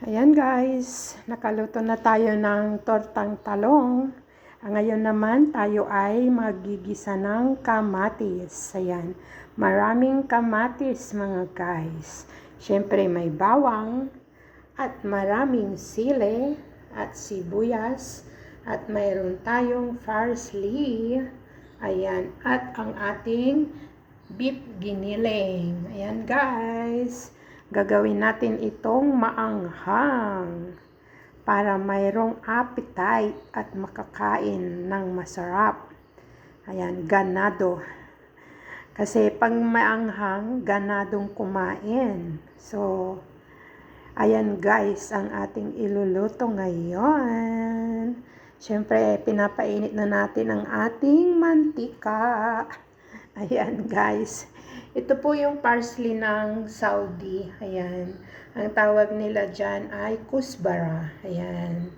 Ayan guys, nakaluto na tayo ng tortang talong. Ngayon naman tayo ay magigisa ng kamatis. Ayan, maraming kamatis mga guys. Siyempre may bawang at maraming sili at sibuyas at mayroon tayong parsley. Ayan, at ang ating beef giniling. Ayan guys, gagawin natin itong maanghang para mayroong appetite at makakain ng masarap. Ayan, ganado. Kasi pag maanghang, ganadong kumain. So, ayan guys, ang ating iluluto ngayon. Siyempre, pinapainit na natin ang ating mantika. Ayan guys. Ito po yung parsley ng Saudi. Ayan. Ang tawag nila dyan ay kusbara. Ayan.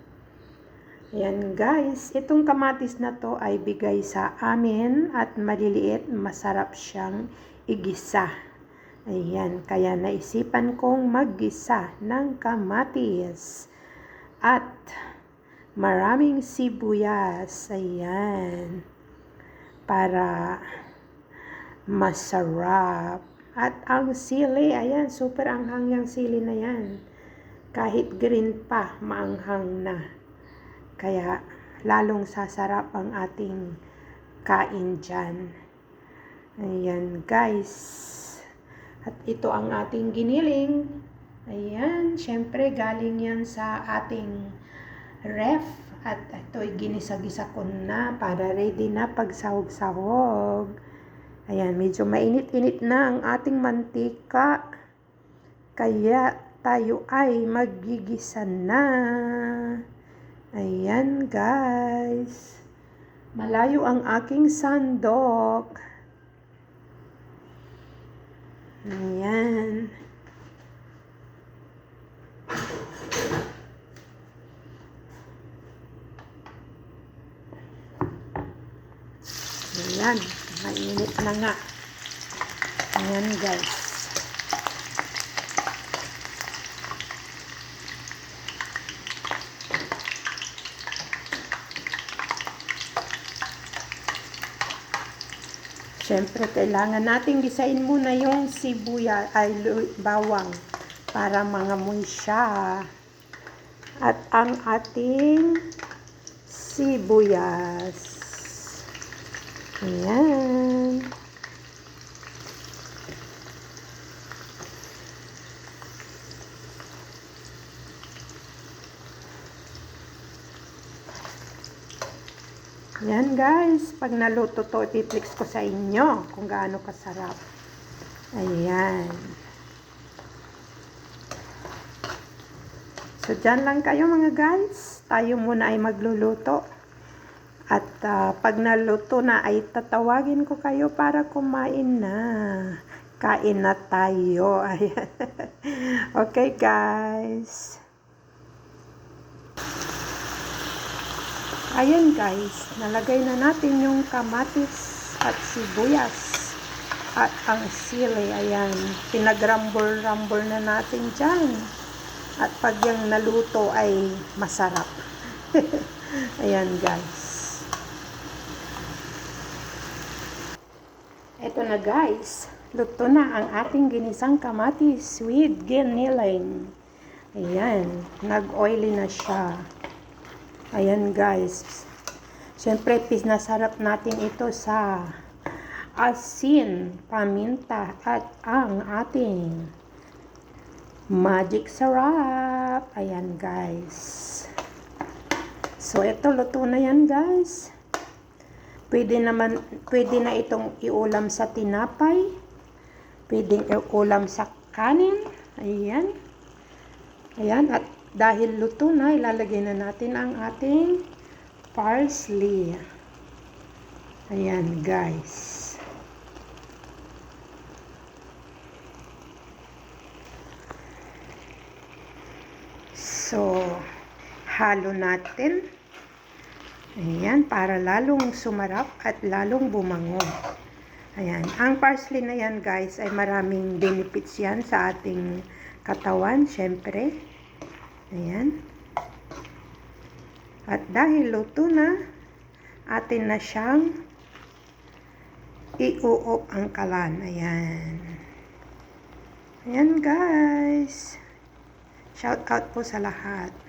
Ayan guys. Itong kamatis na to ay bigay sa amin at maliliit. Masarap siyang igisa. Ayan. Kaya naisipan kong maggisa ng kamatis. At maraming sibuyas. Ayan. Para masarap. At ang sili, ayan, super anghang yung sili na yan. Kahit green pa, maanghang na. Kaya, lalong sasarap ang ating kain dyan. Ayan, guys. At ito ang ating giniling. Ayan, syempre, galing yan sa ating ref. At ito'y ginisa-gisa ko na para ready na pagsahog-sahog. Ayan, medyo mainit-init na ang ating mantika. Kaya tayo ay magigisa na. Ayan guys. Malayo ang aking sandok. Ayan. Ayan. Mainit na nga. Ayan guys. Siyempre, kailangan nating gisain muna yung sibuyas ay bawang para mangamoy siya. At ang ating sibuyas. Ayan. Ayan guys, pag naluto to, ipiplex ko sa inyo kung gaano kasarap. Ayan. So, dyan lang kayo mga guys. Tayo muna ay magluluto. At pag naluto na ay tatawagin ko kayo para kumain na. Kain na tayo. Ayan. Okay guys. Ayan guys. Nalagay na natin yung kamatis at sibuyas. At ang sili. Ayan. Pinagrambol-rambol na natin dyan. At pag yung naluto ay masarap. Ayan guys. Ito na guys, luto na ang ating ginisang kamatis with giniling. Ayan, nag-oily na siya. Ayan guys. Siyempre, pinasarap natin ito sa asin, paminta, at ang ating magic sarap. Ayan guys. So, ito, luto na yan guys. Pwede na itong iulam sa tinapay. Pwedeng iulam sa kanin. Ayan. Ayan. At dahil luto na, ilalagay na natin ang ating parsley. Ayan, guys. So, halo natin. Ayan, para lalong sumarap at lalong bumango. Ayan, ang parsley na yan guys ay maraming benefits yan sa ating katawan, syempre. Ayan. At dahil luto na, atin na siyang i-uop ang kalan. Ayan. Ayan guys. Shout out po sa lahat.